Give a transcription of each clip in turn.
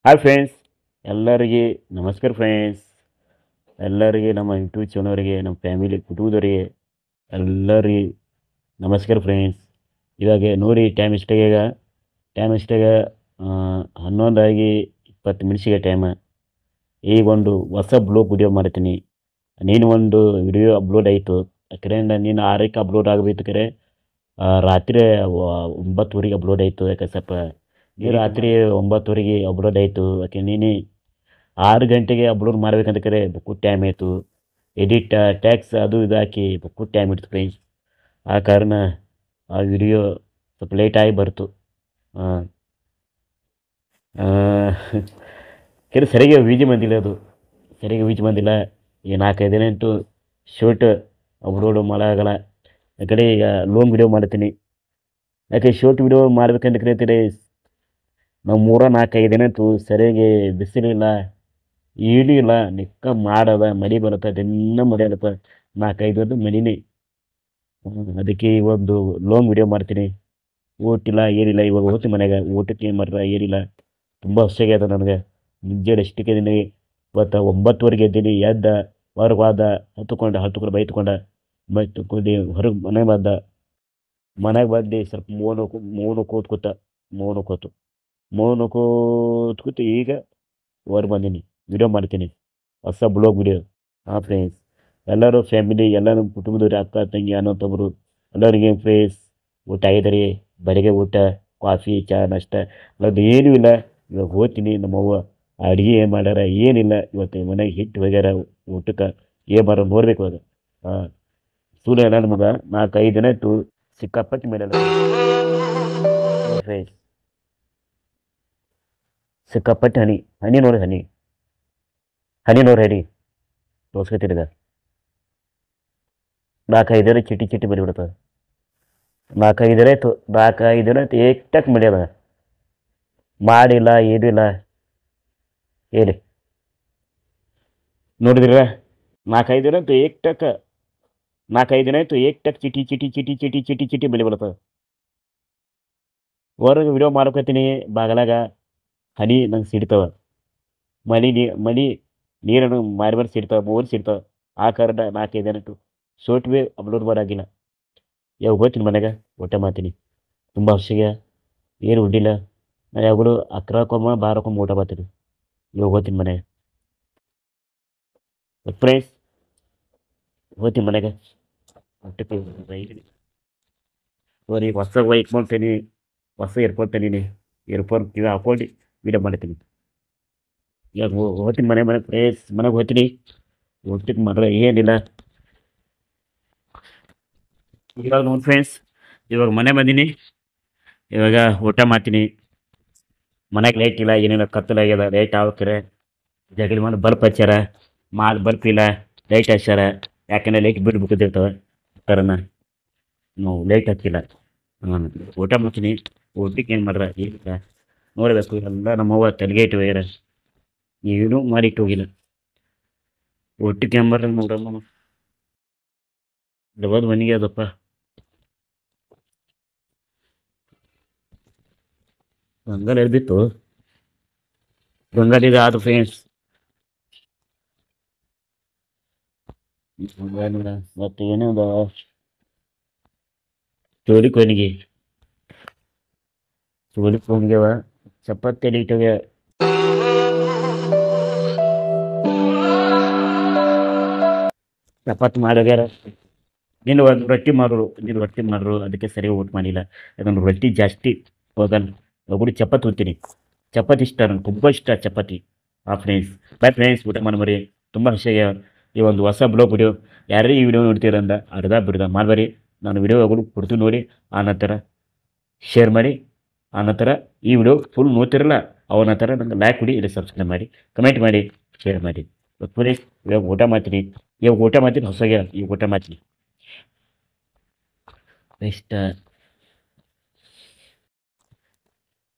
Hi friends, ಎಲ್ಲರಿಗೆ ನಮಸ್ಕಾರ friends. ಎಲ್ಲರಿಗೆ ನಮ್ಮ ಯೂಟ್ಯೂಬ್ ಚಾನಲ್ವರಿಗೆ, ನಮ್ಮ ಫ್ಯಾಮಿಲಿ ಕುಟುಂಬದವರಿಗೆ ಎಲ್ಲರಿಗೆ ನಮಸ್ಕಾರ ಫ್ರೆಂಡ್ಸ್. ಇವಾಗ ನೋಡಿ ಟೈಮ್ ಇಷ್ಟಾಗ 11:20 ಟೈಮ್. ಈಗ ಒಂದು ಹೊಸ ಬ್ಲಾಗ್ ವಿಡಿಯೋ ಮಾಡ್ತೀನಿ. ನೀನು ಒಂದು ವಿಡಿಯೋ ಅಪ್ಲೋಡ್ ಆಯಿತು, ಯಾಕಂದ್ರೆ ನೀನು 6ಕ್ಕೆ ಅಪ್ಲೋಡ್ ಆಗಬೇಕು. ಕರೆ ರಾತ್ರಿ 9:00 ಅಪ್ಲೋಡ್ ಆಯಿತು. ಯಾಕೆ ಸ್ವಲ್ಪ ನೀ ರಾತ್ರಿ 9:00 ಅಪ್ಲೋಡ್ ಆಯಿತು. ಯಾಕೆ ನೀನು 6 ಗಂಟೆಗೆ ಅಪ್ಲೋಡ್ ಮಾಡ್ಬೇಕಂತ ಕರೆ ಬುಕ್ಕು ಟೈಮ್ ಆಯಿತು. ಎಡಿಟ್ ಟ್ಯಾಕ್ಸ್ ಅದು ಇದು ಹಾಕಿ ಬುಕ್ಕು ಟೈಮ್ ಇಡ್ತು ಫ್ರೆಂಡ್ಸ್. ಆ ಕಾರಣ ಆ ವಿಡಿಯೋ ಸ್ವಲ್ಪ ಲೇಟಾಗಿ ಬರ್ತು. ಕೆರೆ ಸರಿಯಾಗಿ ವೀಜಿ ಬಂದಿಲ್ಲ, ಅದು ಸರಿಯಾಗಿ ವೀಜ್ ಬಂದಿಲ್ಲ. ಈ 4-5 ದಿನ ಅಂತೂ ಶೂಟ್ ಅಪ್ಲೋಡ್ ಮಾಡೋಕ್ಕಾಗಲ್ಲ. ಯಾಕಡೆ ಈಗ ಲಾಂಗ್ ವಿಡಿಯೋ ಮಾಡ್ತೀನಿ. ಯಾಕೆ ಶಾರ್ಟ್ ವಿಡಿಯೋ ಮಾಡ್ಬೇಕಂತ ಕರೀತೀರಿ. ನಾವು 3-4-5 ದಿನ ಅಂತೂ ಸರಿಯಾಗಿ ಬಿಸಿಲಿಲ್ಲ, ಏನೂ ಇಲ್ಲ. ನಿಕ್ಕ ಮಾಡದ ಮಳೆ ಬರುತ್ತೆ, ದಿನ ಮಳೆ ಆಗುತ್ತೆ. 4-5 ದಿನ ಮಳಿನೇ. ಅದಕ್ಕೆ ಒಂದು ಲಾಂಗ್ ವಿಡಿಯೋ ಮಾಡ್ತೀನಿ. ಊಟಿಲ್ಲ ಏನಿಲ್ಲ. ಇವಾಗ ಹೋಗ್ತೀನಿ ಮನೆಗೆ. ಊಟಕ್ಕೆ ಏನು ಮಾಡ್ರ ಏನಿಲ್ಲ. ತುಂಬ ಹೊಸಾಗ್ಯದ ನನಗೆ. ಮುಂಜಾನೆ ಎಷ್ಟಕ್ಕೆ ದಿನ ಇವತ್ತು 9:00 ಎದ್ದೀನಿ. ಎದ್ದ ಹೊರಗೆ ಹೋದ, ಹತ್ತುಕೊಂಡು ಬೈತುಕೊಂಡು ಹೊರಗೆ ಮನೆಗೆ ಬಂದು ಸ್ವಲ್ಪ ಮೌನ ಕೂತು ಈಗ ಹೊರಗೆ ಬಂದೀನಿ. ವಿಡಿಯೋ ಮಾಡ್ತೀನಿ, ಹೊಸ ಬ್ಲಾಗ್ ವಿಡಿಯೋ. ಹಾಂ ಫ್ರೆಂಡ್ಸ್, ಎಲ್ಲರೂ ಫ್ಯಾಮಿಲಿ, ಎಲ್ಲ ನಮ್ಮ ಕುಟುಂಬದವ್ರು, ಅಕ್ಕ ತಂಗಿ ಅನ್ನೋಂಥವ್ರು ಎಲ್ಲರಿಗೆ ಫ್ರೆಂಡ್ಸ್ ಊಟ ಆಗಿದ್ದಾರೆ. ಬೆಳಗ್ಗೆ ಊಟ, ಕಾಫಿ, ಚಹಾ, ನಾಷ್ಟ ಅದು ಏನೂ ಇಲ್ಲ. ಇವಾಗ ಹೋಗ್ತೀನಿ. ನಮ್ಮವ್ವ ಅಡುಗೆ ಏನು ಮಾಡ್ಯಾರ ಏನಿಲ್ಲ. ಇವತ್ತು ಮನೆಗೆ ಹಿಟ್ಟು ಹೋಗ್ಯಾರ ಊಟಕ್ಕೆ. ಏನು ಮಾಡೋ ನೋಡ್ಬೇಕು ಅದು. ಹಾಂ, ಸೂರ್ಯ ನನ್ನ ಮಗ 4-5 ದಿನ ಆಯಿತು ಸಿಕ್ಕಾಪಟ್ಟೆ ಮೇಲೆ ಫ್ರೆಂಡ್ಸ್. ಸಿಕ್ಕಾಪಟ್ಟೆ ಹನಿ ನೋಡಿ, ಹನಿ ತೋರ್ಸ್ಕೊತಿರಿದ 4-5 ದಿನ ಚಿಟಿ ಬರಿಬಿಡ್ತದೆ. 4-5 ದಿನ ಆಯಿತು. 4-5 ದಿನ ಆಯ್ತು ಏಕ್ಟಕ್ ಮಳೆ ಅದ. ಮಾಡಿಲ್ಲ ಏನೂ ಇಲ್ಲ. ಹೇಳಿ ನೋಡಿದ್ರ, 4-5 ದಿನ ಆಯ್ತು ಏಕ್ಟಕ್. 4-5 ದಿನ ಆಯಿತು ಏಕ್ಟಕ್ ಚಿಟಿ ಮಳೆ ಬರ್ತದೆ. ಹೊರಗೆ ವಿಡಿಯೋ ಮಾಡ್ಕೊತೀನಿ. ಬಾಗಲಾಗ ಹನಿ ನಂಗೆ ಸಿಡ್ತಾವ. ಮಳಿ ನೀರನ್ನು ಮಾರಿ ಸಿಡ್ತಾವೆ, ಮೂರು ಸಿಡ್ತಾವೆ. ಆ ಕಾರಣ 4-5 ದಿನ ಆಯಿತು ಶೋರ್ಟ್ ವೇ ಅಪ್ಲೋಡ್ ಮಾಡೋಗಿಲ್ಲ. ಯಾವಾಗ ಹೋಗ್ತೀನಿ ಮನೆಗೆ ಊಟ ಮಾಡ್ತೀನಿ. ತುಂಬ ಹಸಿಗೆ ಏನು ಉಡ್ಡಿಲ್ಲ. ನಾನು ಯಾವಾಗಲೂ 11-12 ಊಟ ಮಾಡ್ತೀನಿ. ಇವಾಗ ಹೋಗ್ತೀನಿ ಮನೆಗೆ ಫ್ರೆಂಡ್ಸ್. ಹೋಗ್ತೀನಿ ಮನೆಗೆ ಊಟಕ್ಕೆ. ಈಗ ಹೊಸ ಇಟ್ಕೊಳ್ತೀನಿ, ಹೊಸ ಇಯರ್ಫೋನ್ ತಂದೀನಿ. ಇಯರ್ಫೋನ್ ಕಿವಿ ಹಾಕೊಂಡು ವೀಡಿಯೋ ಮಾಡ್ತೀನಿ. ಇವಾಗ ಹೋಗ್ತೀನಿ ಮನೆ ಫ್ರೆಂಡ್ಸ್. ಮನೆಗೆ ಹೋಗ್ತೀನಿ. ಊಟಕ್ಕೆ ಮಾಡ್ರೆ ಏನಿಲ್ಲ. ಇವಾಗ ನೋಡಿ ಫ್ರೆಂಡ್ಸ್, ಇವಾಗ ಮನೆ ಬಂದೀನಿ. ಇವಾಗ ಊಟ ಮಾಡ್ತೀನಿ. ಮನೆಗೆ ಲೈಟ್ ಇಲ್ಲ, ಏನಿಲ್ಲ, ಕತ್ತಲಾಗ್ಯದ. ಲೈಟ್ ಆಗ್ಬೇಕ್ರೆ ಜಗಲಿ ಮಾಡಿ ಬಲ್ಪ್ ಹಚ್ಚಾರ. ಬಲ್ಪ್ ಇಲ್ಲ, ಲೈಟ್ ಹಚ್ಚಾರ. ಯಾಕಂದ್ರೆ ಲೈಟ್ ಬಿಟ್ಟು ಬಿಟ್ಟಿರ್ತಾವೆ ಕಾರಣ ನಾವು ಲೈಟ್ ಹಚ್ಚಿಲ್ಲ. ಊಟ ಮಾಡ್ತೀನಿ. ಊಟಕ್ಕೆ ಏನು ಮಾಡ್ರ ಏನಿಲ್ಲ ನೋಡಬೇಕು. ಎಲ್ಲ ನಮ್ಮವ್ವ ತಲೆಗೆ ಇಟ್ಟು ಹೋಗ್ಯಾರ, ಏನೂ ಮಾಡಿಟ್ಟು ಹೋಗಿಲ್ಲ. ಊಟಕ್ಕೆ ಏನು ಮಾಡ್ರ ನೋಡಮ್ಮ. ಡಬಲ್ ಮನೆಗೆ ಅದಪ್ಪ. ಗಂಗಾಲ ಎಲ್ಬಿತ್ತು. ಗಂಗಾಲಿದೆ ಆದ ಫ್ರೆಂಡ್ಸ್. ಮತ್ತೆ ಏನದ ಚೋಲಿ ಕೊನಿಗೆ ಚಪಾತಿ ಇಟ್ಟೋಗ್ಯ. ಚಪಾತಿ ಮಾಡೋಗ್ಯಾರ. ನೀನು ಒಂದು ರೊಟ್ಟಿ ಮಾಡ್ರು ಅದಕ್ಕೆ ಸರಿಯಾಗಿ ಊಟ ಮಾಡಿಲ್ಲ. ಯಾಕಂದ್ರೆ ರೊಟ್ಟಿ ಜಾಸ್ತಿ ಹೋಗಲ್ಲ. ಒಬ್ಬರು ಚಪಾತಿ ಹೋಗ್ತೀನಿ. ಚಪಾತಿ ಇಷ್ಟ, ನಂಗೆ ತುಂಬ ಇಷ್ಟ ಚಪಾತಿ. ಫ್ರೆಂಡ್ಸ್, ಬೈ ಫ್ರೆಂಡ್ಸ್, ಊಟ ಮಾಡಿ. ತುಂಬ ಹಸಿಗೆ ಈ ಒಂದು ಹೊಸ ಬ್ಲಾಗ್ ವಿಡಿಯೋ. ಯಾರೇ ಈ ವಿಡಿಯೋ ನೋಡ್ತೀರಂದ ಅರ್ಧ ಬಿಡ್ದ ಮಾಡಬೇಡಿ. ನಾನು ವಿಡಿಯೋ ಕೊಡ್ತೀನಿ ನೋಡಿ. ಆನಂತರ ಶೇರ್ ಮಾಡಿ. ಆನಂತರ ಈ ವಿಡಿಯೋ ಫುಲ್ ನೋಡ್ತಿರಲ್ಲ ಅವನ ಥರ ನಂಗೆ ಲೈಕ್ ಕೊಡಿ, ಇಲ್ಲ ಸಬ್ಸ್ಕ್ರೈಬ್ ಮಾಡಿ, ಕಮೆಂಟ್ ಮಾಡಿ, ಶೇರ್ ಮಾಡಿ. ಫ್ರೆಂಡ್ಸ್, ಇವಾಗ ಊಟ ಮಾಡ್ತೀನಿ. ಹೊಸಗೆ ಈಗ ಊಟ ಮಾಡ್ತೀನಿ. ಇಷ್ಟ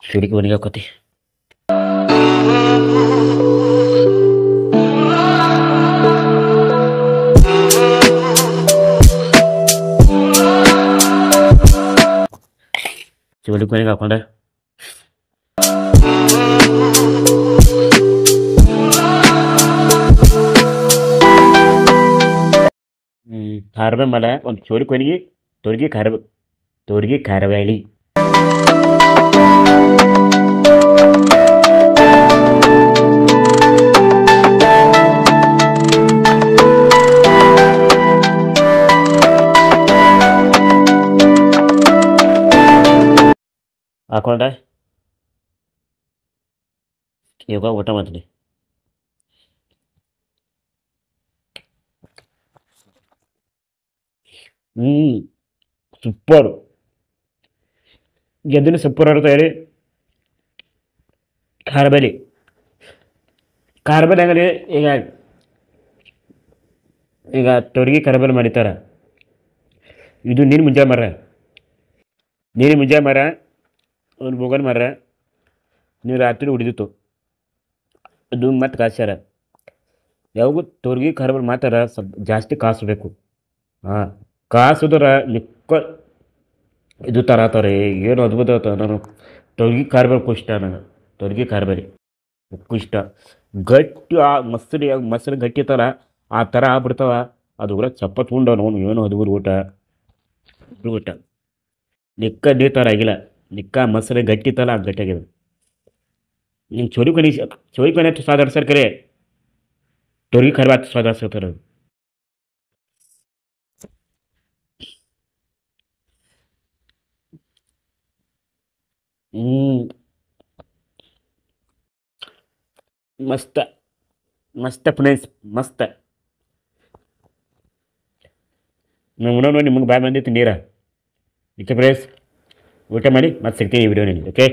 ಚುಡಿಗೆ ಮನೆಗೆ ಹಾಕೋತಿ. ಚುಡಿಗೆ ಮನೆಗೆ ಹಾಕೊಂಡೆ. ಖಾರದ ಮಲ ಒಂದು ಚೋರಿ ಕೊನಿಗೆ ತೋರಿಗೆ ಖಾರಬೇಳಿ ಹಾಕೊಂಡೆ ಇವಾಗ ಊಟ ಮಾಡ್ತೀನಿ. ಸೂಪರ್ ಗೆದ್ದಿನ ಸೂಪರ್ ಇರುತ್ತೆ ಹೇಳಿ. ಖಾರಬೇಲಿ ಹಂಗಲ್ಲಿ ಈಗ ಈಗ ತೊರಿಗೆ ಖಾರಬೇಲಿ ಮಾಡಿತಾರ. ಇದು ನೀನು ಮುಂಜಾ ಮರ ಒಂದು ಬೋಗನ್ ಮರ ನೀವು ರಾತ್ರಿ ಉಳಿದಿತ್ತು ಅದು ಮತ್ತೆ ಕಾಸ್ಯಾರ. ಯಾವಾಗೂ ತೊರಿಗೆ ಖಾರಬೇಲಿ ಮಾಡ್ತಾರ ಸ್ವಲ್ಪ ಜಾಸ್ತಿ ಕಾಸಬೇಕು. ಹಾಂ ಕಾಸುದ್ರ ನಿಕ್ಕ ಇದು ತರತಾರೆ. ಏನು ಅದ್ಭುತ ನಾನು ತೊರಿಗೆ ಖಾರಬೇಲಿ ಇಷ್ಟ. ನನಗೆ ತೊರಿಗೆ ಖಾರಬೇಲಿ ಉಕ್ಕು ಇಷ್ಟ. ಗಟ್ಟಿ ಆ ಮೊಸರು ಗಟ್ಟಿ ಥರ ಆ ಥರ ಆಗ್ಬಿಡ್ತಾವ. ಅದು ಕೂಡ ಚಪ್ಪತ್ತು ಉಂಡ ನೋನು ಏನು ಹದಿಮೂರು ಊಟ ನಿಕ್ಕ ನೀ ಥರ ಆಗಿಲ್ಲ. ನಿಕ್ಕ ಮೊಸರು ಗಟ್ಟಿ ಥರ ಗಟ್ಟಿಯಾಗಿದೆ. ನಿಂಗೆ ಚೋರಿ ಕೊನೆ ಸ್ವಾದ ಕರೆ ತೊರಿಗೆ ಖಾರಬೇಲಿ ಸ್ವಾದ. ಮಸ್ತ ಮಸ್ತ ಫ್ರೆಂಡ್ಸ್ ಮಸ್ತ. ನಾವು ನಿಮಗೆ ಬಾಯ್ ಬಂದಿತ್ತು ನೀರ. ಓಕೆ ಫ್ರೆಂಡ್ಸ್, ಊಟ ಮಾಡಿ ಮತ್ತೆ ಸಿಗ್ತೀನಿ ಈ ವಿಡಿಯೋನಲ್ಲಿ. ಓಕೆ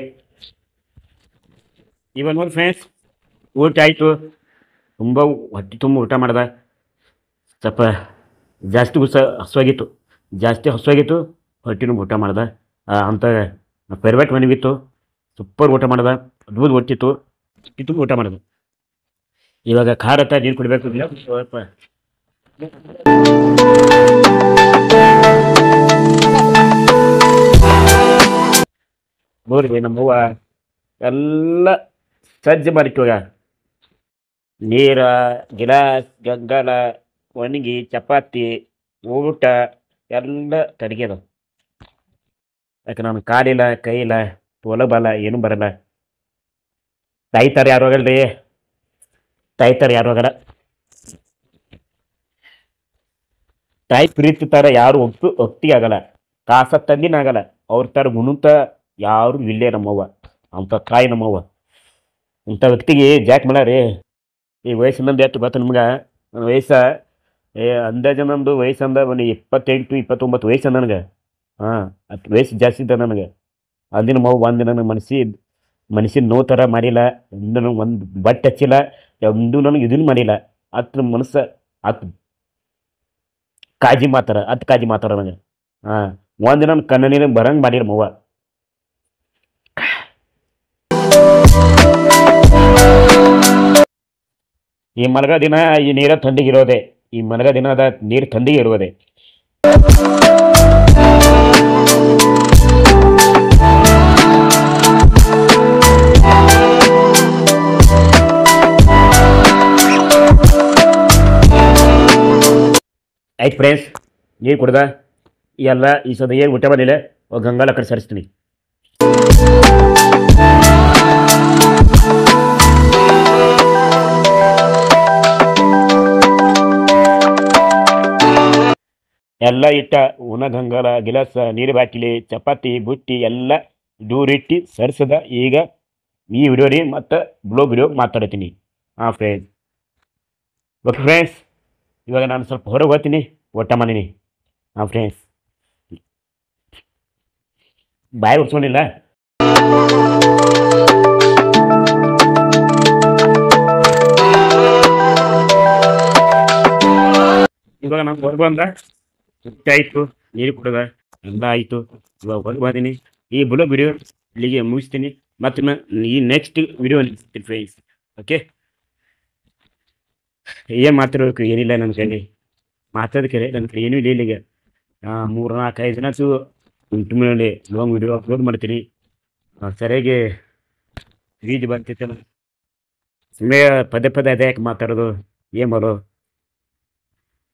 ಇವಾಗ ನೋಡಿ ಫ್ರೆಂಡ್ಸ್, ಊಟ ಆಯಿತು. ತುಂಬ ಹೊಟ್ಟೆ ತುಂಬ ಊಟ ಮಾಡ್ದೆ. ಸ್ವಲ್ಪ ಜಾಸ್ತಿ ಹಸುವಾಗಿತ್ತು. ಹೊಟ್ಟೆನೂ ಊಟ ಮಾಡ್ದೆ. ಅಂಥ ಫೇವ್ರೇಟ್ ಮನೆಗಿತ್ತು. ಸೂಪರ್ ಊಟ ಮಾಡ್ದೆ. ಅದ್ಭುತ ಹೊಟ್ಟಿತ್ತು. ತುಂಬ ಊಟ ಮಾಡೋದು. ಇವಾಗ ಖಾರ ನೀರು ಕುಡಿಬೇಕು. ಸ್ವಲ್ಪ ನೋಡ್ರಿ ನಮ್ಮವ್ವ ಎಲ್ಲ ಸಜ್ಜೆ ಮಾಡಿಟ್ಟೋಗ ನೀರ ಗಿಲಾಸ್ ಗಂಗಾಲ ಒಣಗಿ ಚಪಾತಿ ಊಟ ಎಲ್ಲ ತಡಗ್ಯದ. ಯಾಕೆ ನಾನು ಕಾಲಿಲ್ಲ ಕೈಯಿಲ್ಲ ಒಲಬಲ್ಲ ಏನೂ ಬರಲ್ಲ. ತಾಯ್ತಾರೆ ಯಾರು ಆಗಲ್ಲ. ತಾಯಿ ಪ್ರೀತಿ ಥರ ಯಾರು ಒಪ್ತಿ ಆಗಲ್ಲ. ಕಾಸ ತಂದಿನ ಆಗಲ್ಲ. ಅವ್ರ ಥರ ಗುಣಂತ ಯಾರು ಇಲ್ಲೇ ನಮ್ಮವ್ವ. ಅಂಥ ತಾಯಿ ನಮ್ಮವ್ವ. ಇಂಥ ವ್ಯಕ್ತಿಗೆ ಜಾಕ್ ಮಾಡಾರಿ. ಈ ವಯಸ್ಸಿನಂದು ಎಷ್ಟು ಗೊತ್ತು ನಿಮ್ಗೆ? ನನ್ನ ಅಂದಾಜು ನಮ್ಮದು ವಯಸ್ಸಂದ ಒಂದು 28-29 ವಯಸ್ಸು ನನಗೆ. ಹಾಂ, ಅಷ್ಟು ವಯಸ್ಸು ಜಾಸ್ತಿ ಇದ್ದ ನನಗೆ. ಅಂದಿನ ಮಗು ಒಂದಿನ ನನ್ನ ಮನಸ್ಸಿನ ನೋವು ಥರ ಮಾಡಿಲ್ಲ. ಒಂದು ಬಟ್ಟೆ ಹಚ್ಚಿಲ್ಲ. ಒಂದು ನನಗೆ ಇದನ್ನು ಮಾಡಿಲ್ಲ. ಅಷ್ಟು ಮನಸ್ಸು ಕಾಳಜಿ ಮಾತಾರ ನನಗೆ. ಹಾಂ, ಒಂದಿನ ನನ್ನ ಕಣ್ಣ ನೀರು ಬರಂಗೆ ಮಾಡಿರ ಮವ್ವ. ಈ ಮಲಗ ದಿನ ಈ ನೀರ ಥಂಡಿಗಿರೋದೆ. ನೀರು ಥಂಡಿಗೆ ಇರೋದೆ. ಆಯ್ತು ಫ್ರೆಂಡ್ಸ್, ನೀರು ಕುಡ್ದ ಎಲ್ಲ ಈ ಸದ ಏನು ಊಟ ಬಂದಿಲ್ಲ. ಗಂಗಾಲ ಕಡೆ ಸರಿಸ್ತೀನಿ. ಎಲ್ಲ ಇಟ್ಟ ಗಂಗಾಲ ಗಿಲಾಸ ನೀರು ಬಾಟಿಲಿ ಚಪಾತಿ ಬುಟ್ಟಿ ಎಲ್ಲ ದೂರಿಟ್ಟು ಸರಿಸದ. ಈಗ ಈ ವಿಡಿಯೋ ಮತ್ತು ಬ್ಲಾಗ್ ವಿಡಿಯೋ ಮಾತಾಡ್ತೀನಿ. ಹಾಂ ಫ್ರೆಂಡ್ಸ್, ಓಕೆ ಫ್ರೆಂಡ್ಸ್, ಇವಾಗ ನಾನು ಸ್ವಲ್ಪ ಹೊರಗೆ ಹೋಗ್ತೀನಿ. ಊಟ ಮಾಡೀನಿ. ಹಾಂ ಫ್ರೆಂಡ್ಸ್, ಬಾಯಿ ಉಡ್ಸ್ಕೊಂಡಿಲ್ಲ. ಇವಾಗ ನಾನು ಹೊರಗೆ ಬಂದ ಊಟ ಆಯಿತು, ನೀರು ಕುಡಿದ ಎಲ್ಲ ಆಯಿತು. ಇವಾಗ ಹೊರಗೆ ಬಂದೀನಿ. ಈ ಬ್ಲಾಗ್ ವಿಡಿಯೋ ಇಲ್ಲಿಗೆ ಮುಗಿಸ್ತೀನಿ. ಮತ್ತು ಈ ನೆಕ್ಸ್ಟ್ ವಿಡಿಯೋ ಸಿಗ್ತೀನಿ ಫ್ರೆಂಡ್ಸ್. ಓಕೆ, ಏನು ಮಾತಾಡಬೇಕು ಏನಿಲ್ಲ ನನ್ನ ಕೈಲಿ. ಮಾತಾಡೋದಕ್ಕೆ ನನ್ನ ಕೈ ಏನೂ ಇಲ್ಲ. ಇಲ್ಲಿಗೆ 3-4-5 ದಿನ ಯೂಟ್ಯೂಬ್ನಲ್ಲಿ ಲಾಂಗ್ ವಿಡಿಯೋ ಅಪ್ಲೋಡ್ ಮಾಡ್ತೀನಿ. ಸರಿಯಾಗಿ ರೀಚ್ ಬರ್ತಿತ್ತಲ್ಲ. ಸುಮ್ಮನೆ ಪದೇ ಅದೇ ಯಾಕೆ ಮಾತಾಡೋದು? ಏನು ಮಾಡೋ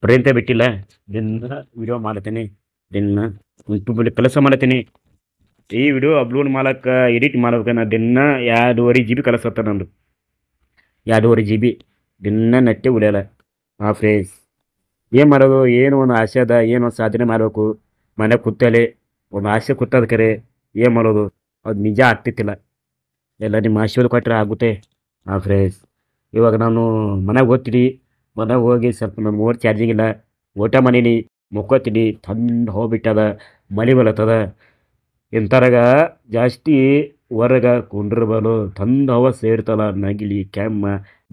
ಪ್ರಯತ್ನ ಬಿಟ್ಟಿಲ್ಲ. ದಿನ ವಿಡಿಯೋ ಮಾಡ್ತೀನಿ, ದಿನ ಯೂಟ್ಯೂಬಲ್ಲಿ ಕೆಲಸ ಮಾಡ್ತೀನಿ. ಈ ವಿಡಿಯೋ ಅಪ್ಲೋಡ್ ಮಾಡಕ್ಕೆ ಎಡಿಟ್ ಮಾಡ್ಬೇಕು ನಾ ದಿನ 2.5 GB ಕೆಲಸ ಆತ ನಂದು. 2.5 GB ದಿನ ನೆಟ್ಟೆ ಉಳಿಯಲ್ಲ. ಫ್ರೆಂಡ್ಸ್ ಏನು ಮಾಡೋದು, ಏನು ಒಂದು ಆಸೆ ಅದ, ಏನು ಒಂದು ಸಾಧನೆ ಮಾಡಬೇಕು ಮನೆ ಕೂತಲ್ಲಿ ಒಂದು ಆಸೆ ಕೂತದ ಕರೆ ಏನು ಮಾಡೋದು, ಅದು ನಿಜ ಆಗ್ತಿತ್ತಿಲ್ಲ. ಎಲ್ಲ ನಿಮ್ಮ ಆಶೀರ್ವಾದ ಕೊಟ್ಟರೆ ಆಗುತ್ತೆ. ಫ್ರೆಂಡ್ಸ್ ಇವಾಗ ನಾನು ಮನೆಗೆ ಹೋಗ್ತೀನಿ. ಮನೆಗೆ ಹೋಗಿ ಸ್ವಲ್ಪ ನನ್ನ ಮೊಬೈಲ್ ಚಾರ್ಜಿಂಗ್ ಇಲ್ಲ, ಊಟ ಮಾಡೀನಿ, ಮುಕ್ಕೋತೀನಿ. ಥಂಡ್ ಹೋಗ್ಬಿಟ್ಟದ, ಮಳೆ ಬಲತ್ತದ. ಇಂಥರಾಗ ಜಾಸ್ತಿ ಹೊರಗೆ ಕುಂಡ್ರಬಲು ತಂದು ಹವ ಸೇರ್ತಲ್ಲ. ನಗಿಲಿ ಕೆಮ್ಮ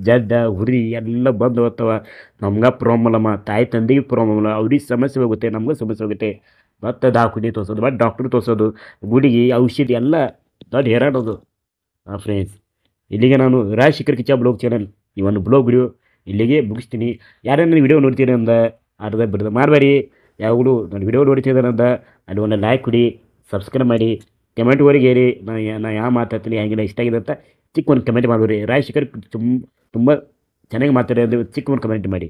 ಜಡ್ಡ ಹುರಿ ಎಲ್ಲ ಬಂದು ಹೋಗ್ತವ. ನಮ್ಗೆ ಪ್ರಾಬ್ಲಮ್ಮ, ತಾಯಿ ತಂದೆಗೆ ಪ್ರಾಬ್ಲಮ್, ಅವ್ರಿಗೆ ಸಮಸ್ಯೆ ಹೋಗುತ್ತೆ, ನಮಗೂ ಸಮಸ್ಯೆ ಹೋಗುತ್ತೆ. ಮತ್ತು ದಾಖಲೆ ತೋರಿಸೋದು, ಮತ್ತು ಡಾಕ್ಟ್ರ್ ತೋರಿಸೋದು, ಗುಳಿಗೆ ಔಷಧಿ ಎಲ್ಲ ದೊಡ್ಡ ಹೇರಾಡೋದು. ಫ್ರೆಂಡ್ಸ್ ಇಲ್ಲಿಗೆ ನಾನು ರಾಜಶೇಖರ್ ಕಿಚ್ಚ ಬ್ಲಾಗ್ ಚಾನಲ್ ಈ ಒಂದು ಬ್ಲಾಗ್ ವಿಡಿಯೋ ಇಲ್ಲಿಗೆ ಮುಗಿಸ್ತೀನಿ. ಯಾರೇನು ವಿಡಿಯೋ ನೋಡ್ತೀರಿ ಅಂದ ಅರ್ಧ ಬಿಡ್ದ ಮಾಡಬೇಡಿ. ಯಾವಾಗಲೂ ನಾನು ವಿಡಿಯೋ ನೋಡ್ತಿದ್ದಾರಂದ ಅಲ್ಲಿ ಒಂದು ಲೈಕ್ ಕೊಡಿ, ಸಬ್ಸ್ಕ್ರೈಬ್ ಮಾಡಿ, ಕಮೆಂಟ್ ಏರಿ ನಾ ಯಾವ ಮಾತಾಡ್ತೀನಿ ಹಂಗಿಲ್ಲ ಇಷ್ಟ ಆಗಿದೆ ಅಂತ ಚಿಕ್ಕ ಒಂದು ಕಮೆಂಟ್ ಮಾಡಿಬಿಡ್ರಿ. ರಾಜಶೇಖರ್ ತುಂಬ ಚೆನ್ನಾಗಿ ಮಾತಾಡಿ ಅಂದರೆ ಚಿಕ್ಕ ಒಂದು ಕಮೆಂಟ್ ಮಾಡಿ.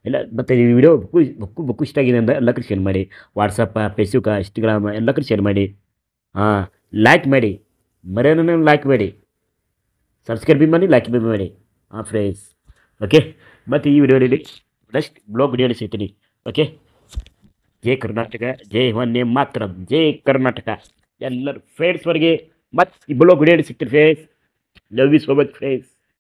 ಎಲ್ಲ ಮತ್ತು ಈ ವಿಡಿಯೋ ಬುಕ್ಕು ಇಷ್ಟ ಆಗಿದೆ ಅಂದ ಎಲ್ಲ ಕಡೆ ಶೇರ್ ಮಾಡಿ. ವಾಟ್ಸಪ್ಪ, ಫೇಸ್ಬುಕ್ಕ, ಇನ್ಸ್ಟಾಗ್ರಾಮ ಎಲ್ಲ ಕಡೆ ಶೇರ್ ಮಾಡಿ. ಲೈಕ್ ಮಾಡಿ, ಮರೆಯೋದನ್ನು ಲೈಕ್ ಮಾಡಿ, ಸಬ್ಸ್ಕ್ರೈಬ್ ಬಿ ಮಾಡಿ, ಲೈಕ್ ಬಿ ಮಾಡಿ. ಫ್ರೆಂಡ್ಸ್ ಓಕೆ, ಮತ್ತು ಈ ವಿಡಿಯೋದಲ್ಲಿ ನೆಕ್ಸ್ಟ್ ಬ್ಲಾಗ್ ವಿಡಿಯೋಲಿ ಸಿಗ್ತೀನಿ. ಓಕೆ, ಜೈ ಕರ್ನಾಟಕ, ಜೈ ವಂದೇ ಮಾತರಂ, ಜೈ ಕರ್ನಾಟಕ. ಎಲ್ಲರೂ ಫ್ರೆಂಡ್ಸ್ವರೆಗೆ ಮತ್ತು ಈ ಬ್ಲಾಗ್ ವಿಡಿಯೋಲಿ ಸಿಗ್ತೀನಿ friends. Love you so much friends.